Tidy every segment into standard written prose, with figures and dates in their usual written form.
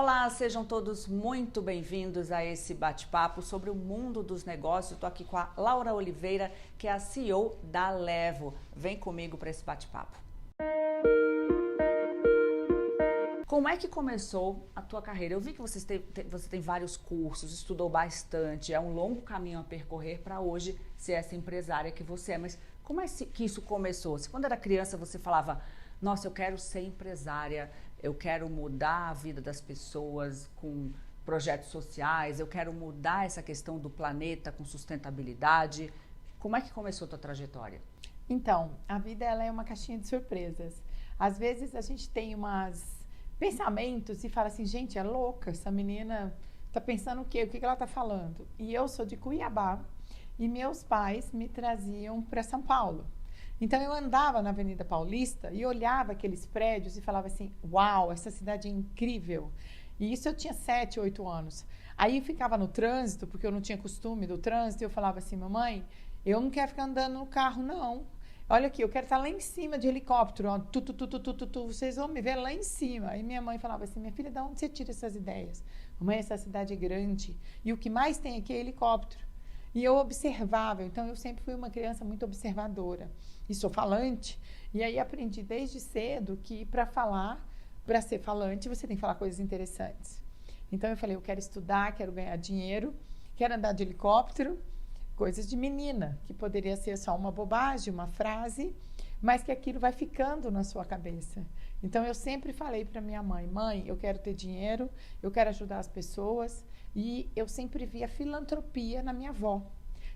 Olá, sejam todos muito bem-vindos a esse bate-papo sobre o mundo dos negócios. Estou aqui com a Laura Oliveira, que é a CEO da Levo. Vem comigo para esse bate-papo. Como é que começou a tua carreira? Eu vi que você tem vários cursos, estudou bastante, é um longo caminho a percorrer para hoje ser essa empresária que você é. Mas como é que isso começou? Se quando era criança você falava, nossa, eu quero ser empresária, eu quero mudar a vida das pessoas com projetos sociais, eu quero mudar essa questão do planeta com sustentabilidade. Como é que começou a tua trajetória? Então, a vida ela é uma caixinha de surpresas. Às vezes a gente tem pensamentos e fala assim, gente, é louca, essa menina tá pensando o quê? O que ela tá falando? E eu sou de Cuiabá e meus pais me traziam para São Paulo. Então eu andava na Avenida Paulista e olhava aqueles prédios e falava assim, uau, essa cidade é incrível. E isso eu tinha 7, 8 anos. Aí eu ficava no trânsito, porque eu não tinha costume do trânsito, e eu falava assim, mamãe, eu não quero ficar andando no carro, não. Olha aqui, eu quero estar lá em cima de helicóptero, ó, vocês vão me ver lá em cima. Aí minha mãe falava assim, minha filha, de onde você tira essas ideias? Mamãe, essa cidade é grande e o que mais tem aqui é helicóptero. E eu observava, então eu sempre fui uma criança muito observadora. E sou falante, e aí aprendi desde cedo que para ser falante, você tem que falar coisas interessantes. Então eu falei, eu quero estudar, quero ganhar dinheiro, quero andar de helicóptero, coisas de menina, que poderia ser só uma bobagem, uma frase, mas que aquilo vai ficando na sua cabeça. Então eu sempre falei para minha mãe, mãe, eu quero ter dinheiro, eu quero ajudar as pessoas, e eu sempre via filantropia na minha avó.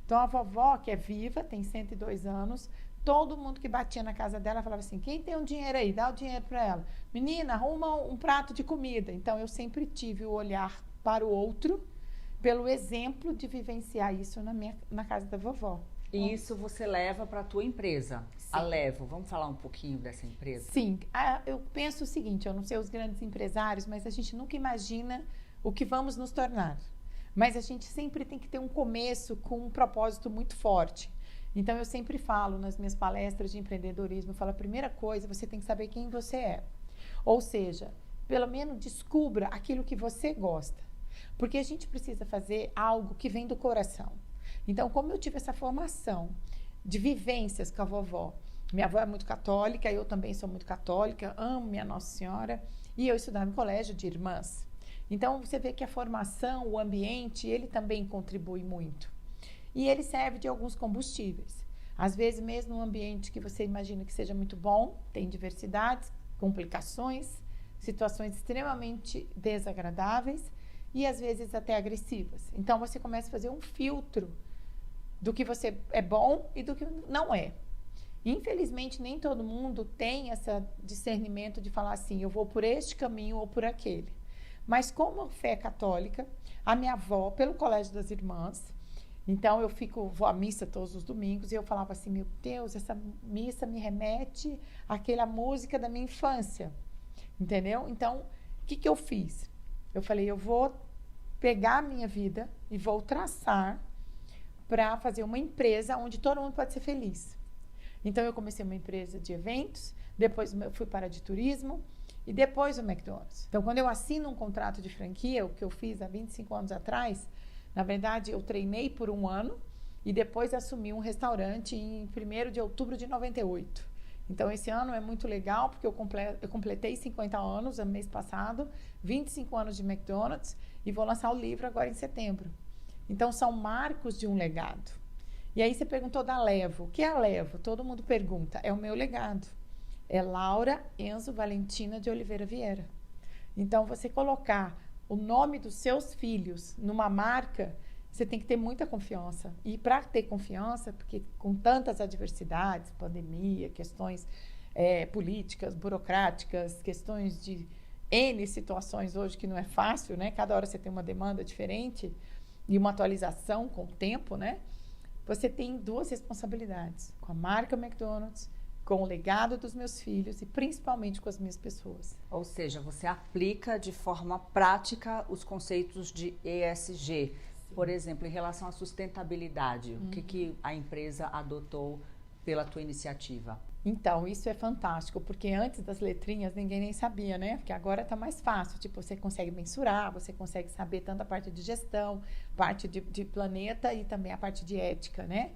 Então a vovó, que é viva, tem 102 anos, todo mundo que batia na casa dela falava assim, quem tem um dinheiro aí, dá o dinheiro para ela. Menina, arruma um prato de comida. Então eu sempre tive o olhar para o outro, pelo exemplo de vivenciar isso na casa da vovó. E isso você leva para a tua empresa, Sim. a Levo. Vamos falar um pouquinho dessa empresa? Sim, eu penso o seguinte, eu não sei os grandes empresários, mas a gente nunca imagina o que vamos nos tornar. Mas a gente sempre tem que ter um começo com um propósito muito forte. Então eu sempre falo nas minhas palestras de empreendedorismo, eu falo, a primeira coisa, você tem que saber quem você é. Ou seja, pelo menos descubra aquilo que você gosta. Porque a gente precisa fazer algo que vem do coração. Então, como eu tive essa formação de vivências com a vovó, minha avó é muito católica, eu também sou muito católica, amo minha Nossa Senhora, e eu estudava em colégio de irmãs. Então, você vê que a formação, o ambiente, ele também contribui muito. E ele serve de alguns combustíveis. Às vezes, mesmo um ambiente que você imagina que seja muito bom, tem diversidades, complicações, situações extremamente desagradáveis, e às vezes até agressivas. Então você começa a fazer um filtro do que você é bom e do que não é. Infelizmente nem todo mundo tem esse discernimento de falar assim, eu vou por este caminho ou por aquele. Mas como a fé católica, a minha avó, pelo Colégio das Irmãs, então vou à missa todos os domingos e eu falava assim, meu Deus, essa missa me remete àquela música da minha infância, entendeu? Então, o que eu fiz? Eu falei, eu vou pegar a minha vida e vou traçar para fazer uma empresa onde todo mundo pode ser feliz. Então, eu comecei uma empresa de eventos, depois eu fui para a de turismo e depois o McDonald's. Então, quando eu assino um contrato de franquia, o que eu fiz há 25 anos atrás, na verdade, eu treinei por 1 ano e depois assumi um restaurante em 1º de outubro de 98. Então, esse ano é muito legal, porque eu completei 50 anos no mês passado, 25 anos de McDonald's, e vou lançar o livro agora em setembro. Então, são marcos de um legado. E aí, você perguntou da Levo. O que é a Levo? Todo mundo pergunta. É o meu legado. É Laura Enzo Valentina de Oliveira Vieira. Então, você colocar o nome dos seus filhos numa marca, você tem que ter muita confiança. E para ter confiança, porque com tantas adversidades, pandemia, questões políticas, burocráticas, questões de N situações hoje que não é fácil, né? Cada hora você tem uma demanda diferente e uma atualização com o tempo, né? Você tem 2 responsabilidades, com a marca McDonald's, com o legado dos meus filhos e principalmente com as minhas pessoas. Ou seja, você aplica de forma prática os conceitos de ESG. Por exemplo, em relação à sustentabilidade, o que a empresa adotou pela tua iniciativa? Então, isso é fantástico, porque antes das letrinhas ninguém nem sabia, né? Porque agora está mais fácil. Tipo, você consegue mensurar, você consegue saber tanto a parte de gestão, parte de planeta e também a parte de ética, né?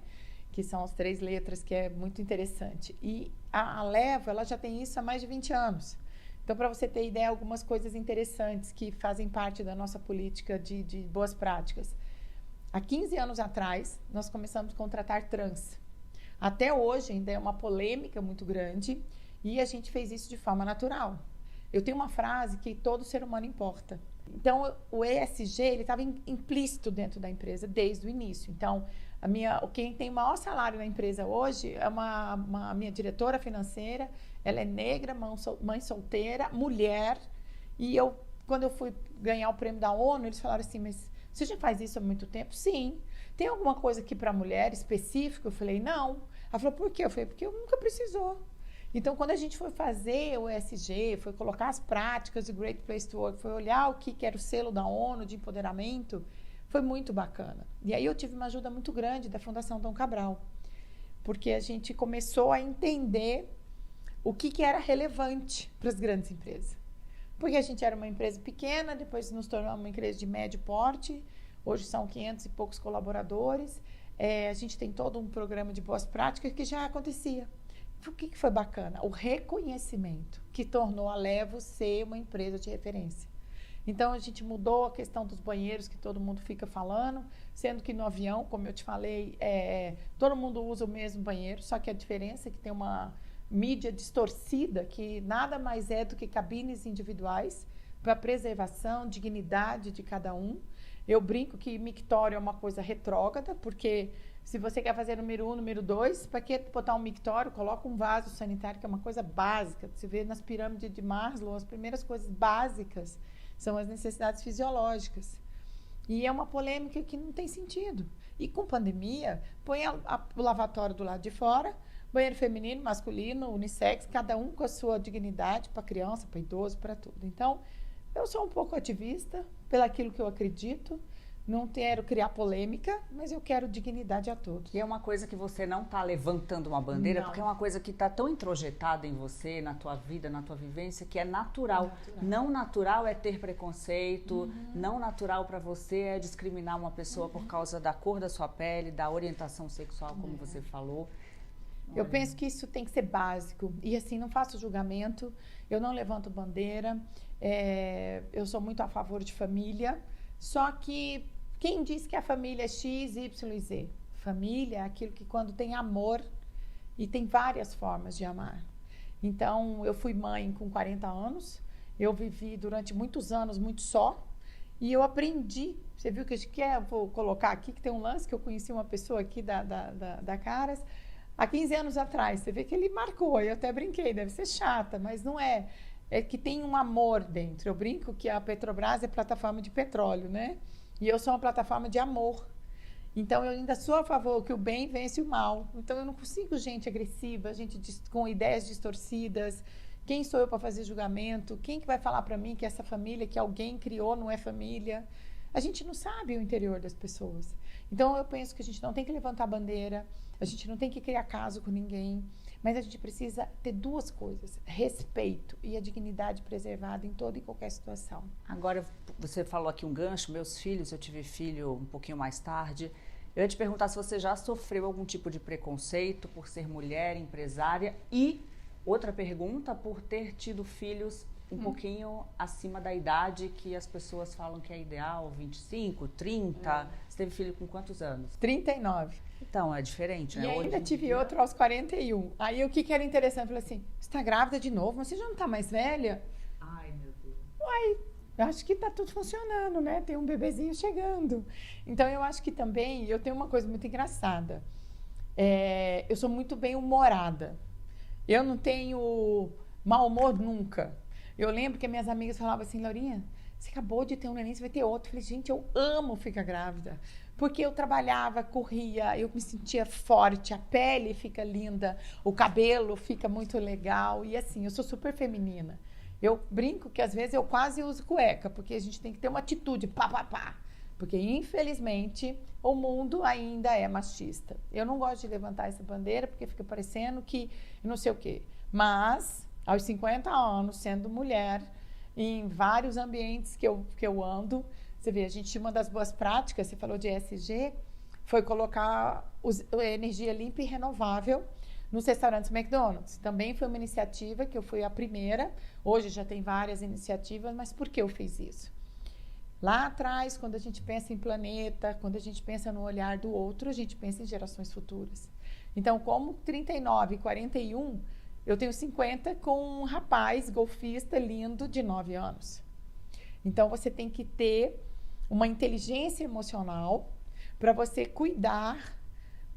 Que são as 3 letras, que é muito interessante. E a Levo, ela já tem isso há mais de 20 anos. Então, para você ter ideia, algumas coisas interessantes que fazem parte da nossa política de boas práticas. Há 15 anos atrás, nós começamos a contratar trans. Até hoje ainda é uma polêmica muito grande e a gente fez isso de forma natural. Eu tenho uma frase que todo ser humano importa. Então, o ESG ele estava implícito dentro da empresa desde o início. Então, quem tem o maior salário na empresa hoje é uma minha diretora financeira. Ela é negra, mãe solteira, mulher. E quando eu fui ganhar o prêmio da ONU, eles falaram assim, mas você já faz isso há muito tempo? Sim. Tem alguma coisa aqui para mulher específica? Eu falei, não. Ela falou, por quê? Eu falei, porque eu nunca precisou. Então, quando a gente foi fazer o ESG, foi colocar as práticas de Great Place to Work, foi olhar o que era o selo da ONU de empoderamento, foi muito bacana. E aí eu tive uma ajuda muito grande da Fundação Dom Cabral, porque a gente começou a entender o que era relevante para as grandes empresas. Porque a gente era uma empresa pequena, depois nos tornamos uma empresa de médio porte, hoje são 500 e poucos colaboradores, a gente tem todo um programa de boas práticas que já acontecia. O que foi bacana? O reconhecimento que tornou a Levo ser uma empresa de referência. Então, a gente mudou a questão dos banheiros que todo mundo fica falando, sendo que no avião, como eu te falei, todo mundo usa o mesmo banheiro, só que a diferença é que tem uma mídia distorcida que nada mais é do que cabines individuais para preservação, dignidade de cada um. Eu brinco que mictório é uma coisa retrógrada, porque se você quer fazer número 1, número 2, para que botar um mictório? Coloca um vaso sanitário, que é uma coisa básica. Você vê nas pirâmides de Maslow, as primeiras coisas básicas são as necessidades fisiológicas. E é uma polêmica que não tem sentido. E com pandemia, põe o lavatório do lado de fora, banheiro feminino, masculino, unissex, cada um com a sua dignidade, para criança, para idoso, para tudo. Então, eu sou um pouco ativista pelaquilo que eu acredito. Não quero criar polêmica, mas eu quero dignidade a todos. E é uma coisa que você não está levantando uma bandeira, Não. porque é uma coisa que está tão introjetada em você, na tua vida, na tua vivência, que é natural. Não natural é ter preconceito, não natural para você é discriminar uma pessoa por causa da cor da sua pele, da orientação sexual, como você falou. Eu penso que isso tem que ser básico. E assim, não faço julgamento, eu não levanto bandeira, eu sou muito a favor de família, só que quem diz que a família é X, Y e Z? Família é aquilo que quando tem amor, e tem várias formas de amar. Então, eu fui mãe com 40 anos, eu vivi durante muitos anos muito só, e eu aprendi. Você viu que eu vou colocar aqui, que tem um lance que eu conheci uma pessoa aqui da Caras, há 15 anos atrás. Você vê que ele marcou, eu até brinquei, deve ser chata, mas não é. É que tem um amor dentro. Eu brinco que a Petrobras é plataforma de petróleo, né? E eu sou uma plataforma de amor. Então, eu ainda sou a favor que o bem vence o mal. Então, eu não consigo gente agressiva, gente com ideias distorcidas. Quem sou eu para fazer julgamento? Quem que vai falar para mim que essa família que alguém criou não é família? A gente não sabe o interior das pessoas. Então, eu penso que a gente não tem que levantar bandeira, a gente não tem que criar caso com ninguém, mas a gente precisa ter 2 coisas: respeito e a dignidade preservada em toda e qualquer situação. Agora, você falou aqui um gancho, meus filhos, eu tive filho um pouquinho mais tarde. Eu ia te perguntar se você já sofreu algum tipo de preconceito por ser mulher, empresária, e outra pergunta, por ter tido filhos um pouquinho acima da idade que as pessoas falam que é ideal, 25, 30. Você teve filho com quantos anos? 39. Então, é diferente, né? E ainda Hoje em tive dia... outro aos 41. Aí o que era interessante? Eu falei assim, você está grávida de novo? Mas você já não está mais velha? Ai, meu Deus. Uai, eu acho que está tudo funcionando, né? Tem um bebezinho chegando. Então, eu acho que também, eu tenho uma coisa muito engraçada. Eu sou muito bem-humorada. Eu não tenho mau humor nunca. Eu lembro que minhas amigas falavam assim, Laurinha, você acabou de ter um neném, você vai ter outro. Eu falei, gente, eu amo ficar grávida. Porque eu trabalhava, corria, eu me sentia forte, a pele fica linda, o cabelo fica muito legal. E assim, eu sou super feminina. Eu brinco que às vezes eu quase uso cueca, porque a gente tem que ter uma atitude, pá, pá, pá. Porque, infelizmente, o mundo ainda é machista. Eu não gosto de levantar essa bandeira, porque fica parecendo que não sei o quê. Mas, aos 50 anos, sendo mulher, em vários ambientes que eu ando, você vê, a gente, uma das boas práticas, você falou de ESG, foi colocar energia limpa e renovável nos restaurantes McDonald's. Também foi uma iniciativa que eu fui a primeira. Hoje já tem várias iniciativas, mas por que eu fiz isso? Lá atrás, quando a gente pensa em planeta, quando a gente pensa no olhar do outro, a gente pensa em gerações futuras. Então, como 39 e 41, eu tenho 50 com um rapaz golfista lindo de 9 anos. Então, você tem que ter uma inteligência emocional para você cuidar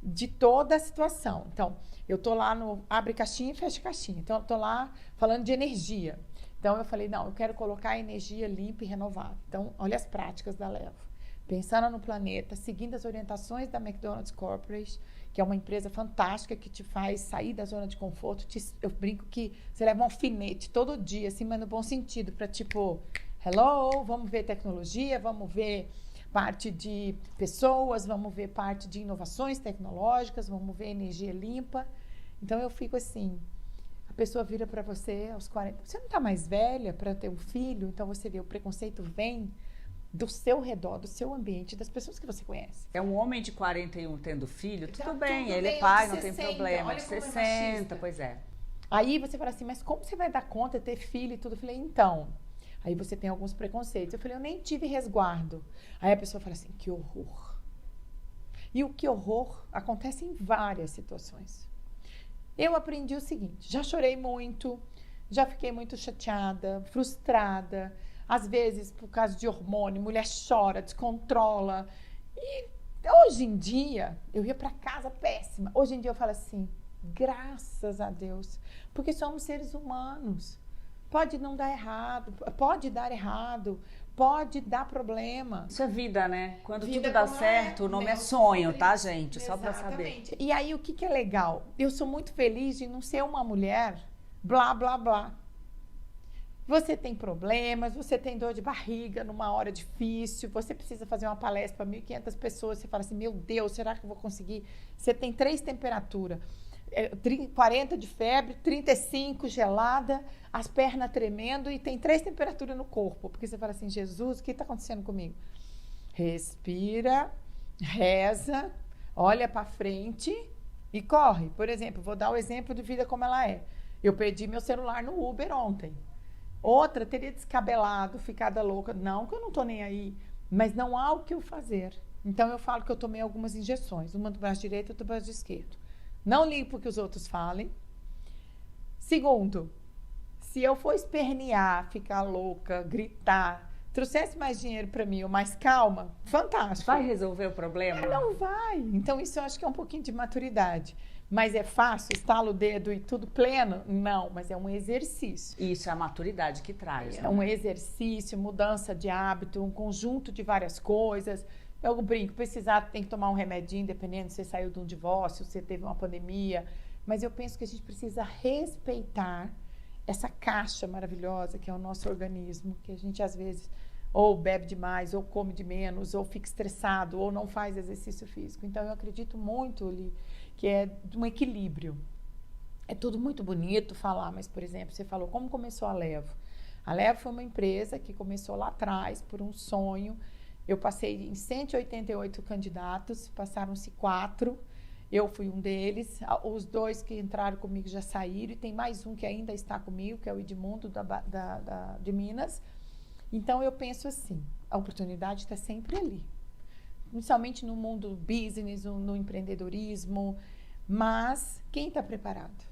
de toda a situação. Então, eu tô lá no abre caixinha e fecha caixinha. Então, eu tô lá falando de energia. Então, eu falei, não, eu quero colocar energia limpa e renovável. Então, olha as práticas da Levo. Pensando no planeta, seguindo as orientações da McDonald's Corporation, que é uma empresa fantástica que te faz sair da zona de conforto. Eu brinco que você leva um alfinete todo dia, assim, mas no bom sentido, para tipo, hello, vamos ver tecnologia, vamos ver parte de pessoas, vamos ver parte de inovações tecnológicas, vamos ver energia limpa. Então, eu fico assim, a pessoa vira para você aos 40, você não está mais velha para ter um filho? Então, você vê, o preconceito vem do seu redor, do seu ambiente, das pessoas que você conhece. É um homem de 41 tendo filho, tudo Tá bem, tudo ele bem, é pai, de não tem 60, problema, olha de como é 60, machista. pois é. Aí você fala assim, mas como você vai dar conta de ter filho e tudo? Eu falei, então, aí você tem alguns preconceitos. Eu falei, eu nem tive resguardo. Aí a pessoa fala assim, que horror. E o que horror acontece em várias situações. Eu aprendi o seguinte, já chorei muito, já fiquei muito chateada, frustrada, às vezes por causa de hormônio, mulher chora, descontrola. E hoje em dia, eu ia para casa péssima. Hoje em dia eu falo assim, graças a Deus, porque somos seres humanos. Pode não dar errado, pode dar errado, pode dar problema. Isso é vida, né? Quando Vida tudo dá como certo, é, o nome é Mel sonho, tá, Rodrigues? gente? Só pra saber. E aí, o que é legal? Eu sou muito feliz de não ser uma mulher blá, blá, blá. Você tem problemas, você tem dor de barriga numa hora difícil, você precisa fazer uma palestra para 1.500 pessoas, você fala assim, meu Deus, será que eu vou conseguir? Você tem 3 temperaturas, 40 de febre, 35 gelada, as pernas tremendo e tem 3 temperaturas no corpo. Porque você fala assim, Jesus, o que está acontecendo comigo? Respira, reza, olha para frente e corre. Por exemplo, vou dar o exemplo de vida como ela é. Eu perdi meu celular no Uber ontem. Outra teria descabelado, ficada louca. Não, que eu não estou nem aí. Mas não há o que eu fazer. Então, eu falo que eu tomei algumas injeções. Uma do braço direito e outra do braço esquerdo. Não ligo porque os outros falem. Segundo, se eu for espernear, ficar louca, gritar, trouxesse mais dinheiro para mim ou mais calma, fantástico. Vai resolver o problema? Não vai. Então, isso eu acho que é um pouquinho de maturidade. Mas é fácil, estala o dedo e tudo pleno? Não, mas é um exercício. Isso é a maturidade que traz. É um exercício, mudança de hábito, um conjunto de várias coisas. Eu brinco, precisar, tem que tomar um remedinho, dependendo se você saiu de um divórcio, se você teve uma pandemia. Mas eu penso que a gente precisa respeitar essa caixa maravilhosa que é o nosso organismo, que a gente às vezes ou bebe demais, ou come de menos, ou fica estressado, ou não faz exercício físico. Então, eu acredito muito, Li, que é um equilíbrio. É tudo muito bonito falar, mas, por exemplo, você falou, como começou a Levo? A Levo foi uma empresa que começou lá atrás por um sonho. Eu passei em 188 candidatos, passaram-se 4. Eu fui um deles. Os 2 que entraram comigo já saíram, e tem mais um que ainda está comigo, que é o Edmundo de Minas. Então, eu penso assim, a oportunidade está sempre ali. Principalmente no mundo business, no empreendedorismo. Mas quem está preparado?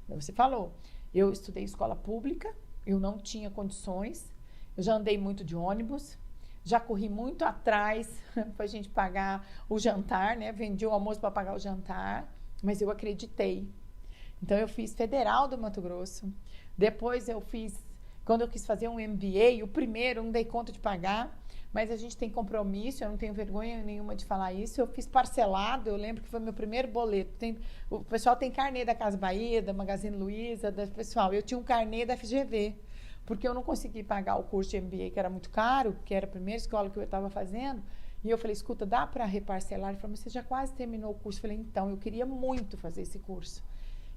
Você falou, eu estudei escola pública, eu não tinha condições, eu já andei muito de ônibus, já corri muito atrás para a gente pagar o jantar, né? Vendi o almoço para pagar o jantar, mas eu acreditei. Então, eu fiz Federal do Mato Grosso, depois eu fiz, quando eu quis fazer um MBA, o primeiro, não dei conta de pagar, mas a gente tem compromisso, eu não tenho vergonha nenhuma de falar isso. Eu fiz parcelado, eu lembro que foi meu primeiro boleto. O pessoal tem carnê da Casa Bahia, da Magazine Luiza, pessoal. Eu tinha um carnê da FGV, porque eu não consegui pagar o curso de MBA, que era muito caro, que era a primeira escola que eu estava fazendo. E eu falei, escuta, dá para reparcelar? Ele falou, mas você já quase terminou o curso. Eu falei, então, eu queria muito fazer esse curso.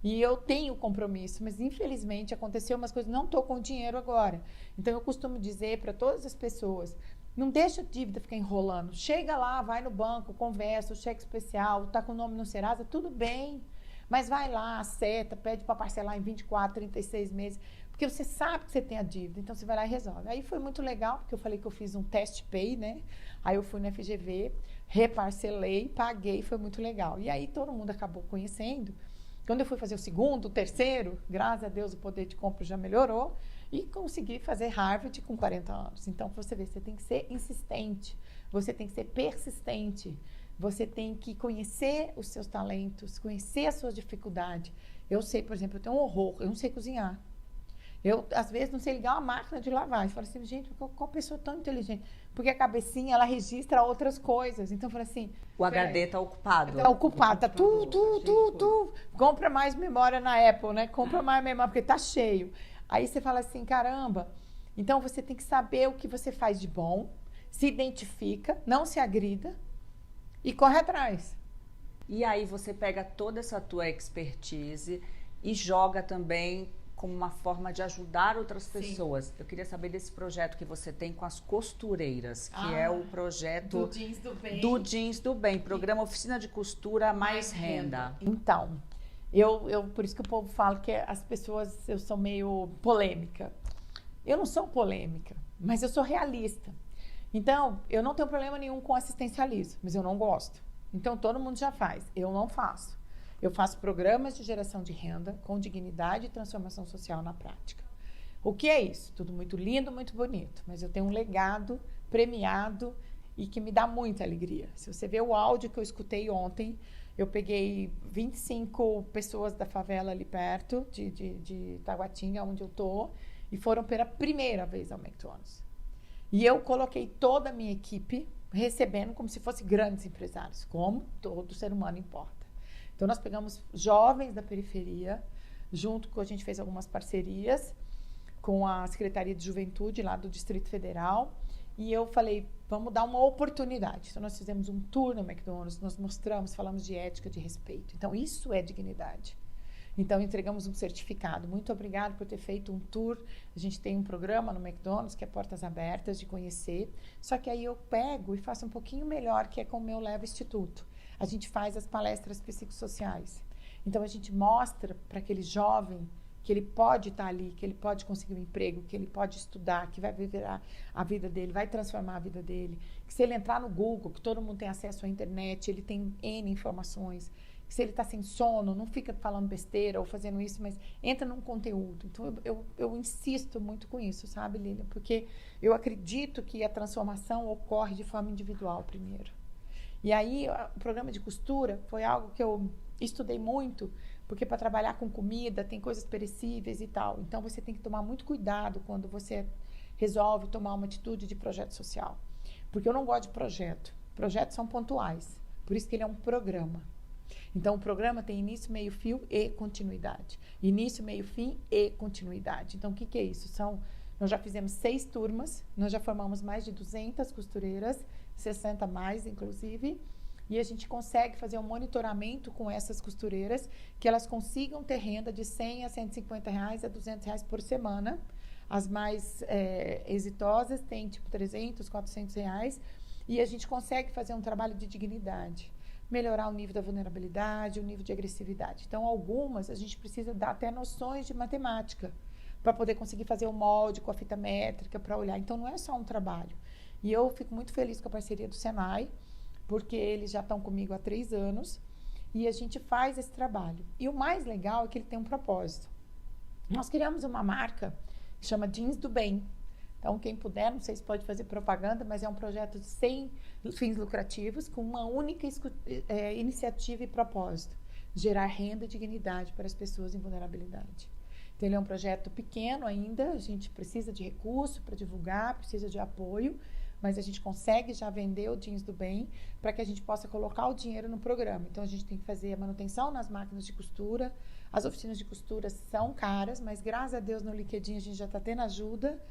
E eu tenho compromisso, mas infelizmente aconteceu umas coisas, não estou com dinheiro agora. Então eu costumo dizer para todas as pessoas, não deixa a dívida ficar enrolando. Chega lá, vai no banco, conversa, o cheque especial, está com o nome no Serasa, tudo bem. Mas vai lá, acerta, pede para parcelar em 24, 36 meses, porque você sabe que você tem a dívida, então você vai lá e resolve. Aí foi muito legal, porque eu falei que eu fiz um test pay, né? Aí eu fui no FGV, reparcelei, paguei, foi muito legal. E aí todo mundo acabou conhecendo. Quando eu fui fazer o segundo, o terceiro, graças a Deus o poder de compra já melhorou e consegui fazer Harvard com 40 anos. Então, você vê, você tem que ser insistente, você tem que ser persistente, você tem que conhecer os seus talentos, conhecer as suas dificuldades. Eu sei, por exemplo, eu tenho um horror, eu não sei cozinhar. Eu, às vezes, não sei ligar uma máquina de lavar. Eu falo assim, gente, qual pessoa tão inteligente? Porque a cabecinha, ela registra outras coisas. Então, eu falo assim... O HD está ocupado. Está ocupado, tá tu. Compra mais memória na Apple, né? Compra mais memória, porque tá cheio. Aí você fala assim, caramba. Então, você tem que saber o que você faz de bom, se identifica, não se agrida e corre atrás. E aí você pega toda essa tua expertise e joga também como uma forma de ajudar outras pessoas. Eu queria saber desse projeto que você tem com as costureiras, que é o projeto do Jeans do Bem, programa Oficina de Costura Mais Renda. Então, por isso que o povo fala que as pessoas, eu sou meio polêmica. Eu não sou polêmica, mas eu sou realista. Então, eu não tenho problema nenhum com assistencialismo, mas eu não gosto. Então, todo mundo já faz, eu não faço. Eu faço programas de geração de renda com dignidade e transformação social na prática. O que é isso? Tudo muito lindo, muito bonito, mas eu tenho um legado premiado e que me dá muita alegria. Se você ver o áudio que eu escutei ontem, eu peguei 25 pessoas da favela ali perto de Taguatinga, onde eu tô, e foram pela primeira vez ao McDonald's. E eu coloquei toda a minha equipe recebendo como se fossem grandes empresários, como todo ser humano importa. Então, nós pegamos jovens da periferia, junto com a gente fez algumas parcerias com a Secretaria de Juventude lá do Distrito Federal, e eu falei, vamos dar uma oportunidade. Então, nós fizemos um tour no McDonald's, nós mostramos, falamos de ética, de respeito. Então, isso é dignidade. Então, entregamos um certificado. Muito obrigada por ter feito um tour. A gente tem um programa no McDonald's, que é Portas Abertas, de conhecer. Só que aí eu pego e faço um pouquinho melhor, que é com o meu Leva Instituto. A gente faz as palestras psicossociais. Então, a gente mostra para aquele jovem que ele pode estar ali, que ele pode conseguir um emprego, que ele pode estudar, que vai viver a vida dele, vai transformar a vida dele. Que se ele entrar no Google, que todo mundo tem acesso à internet, ele tem N informações. Que se ele está sem sono, não fica falando besteira ou fazendo isso, mas entra num conteúdo. Então, eu insisto muito com isso, sabe, Lilian? Porque eu acredito que a transformação ocorre de forma individual primeiro. E aí, o programa de costura foi algo que eu estudei muito, porque para trabalhar com comida tem coisas perecíveis e tal. Então, você tem que tomar muito cuidado quando você resolve tomar uma atitude de projeto social. Porque eu não gosto de projeto. Projetos são pontuais. Por isso que ele é um programa. Então, o programa tem início, meio, fio e continuidade. Início, meio, fim e continuidade. Então, o que é isso? Nós já fizemos 6 turmas, nós já formamos mais de 200 costureiras, 60 mais, inclusive, e a gente consegue fazer um monitoramento com essas costureiras, que elas consigam ter renda de 100 a 150 reais a 200 reais por semana. As mais exitosas têm, tipo, 300, 400 reais, e a gente consegue fazer um trabalho de dignidade, melhorar o nível da vulnerabilidade, o nível de agressividade. Então, algumas a gente precisa dar até noções de matemática, para poder conseguir fazer o molde com a fita métrica, para olhar. Então, não é só um trabalho. E eu fico muito feliz com a parceria do Senai, porque eles já estão comigo há 3 anos e a gente faz esse trabalho. E o mais legal é que ele tem um propósito. Nós criamos uma marca que chama Jeans do Bem. Então, quem puder, não sei se pode fazer propaganda, mas é um projeto sem fins lucrativos, com uma única iniciativa e propósito: gerar renda e dignidade para as pessoas em vulnerabilidade. Então, ele é um projeto pequeno ainda, a gente precisa de recurso para divulgar, precisa de apoio, mas a gente consegue já vender o Jeans do Bem para que a gente possa colocar o dinheiro no programa. Então, a gente tem que fazer a manutenção nas máquinas de costura. As oficinas de costura são caras, mas graças a Deus no LinkedIn a gente já está tendo ajuda.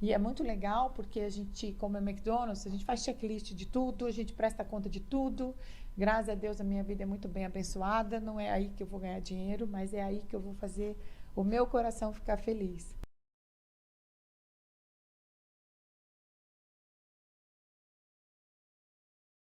E é muito legal porque a gente, como é McDonald's, a gente faz checklist de tudo, a gente presta conta de tudo. Graças a Deus a minha vida é muito bem abençoada. Não é aí que eu vou ganhar dinheiro, mas é aí que eu vou fazer o meu coração ficar feliz.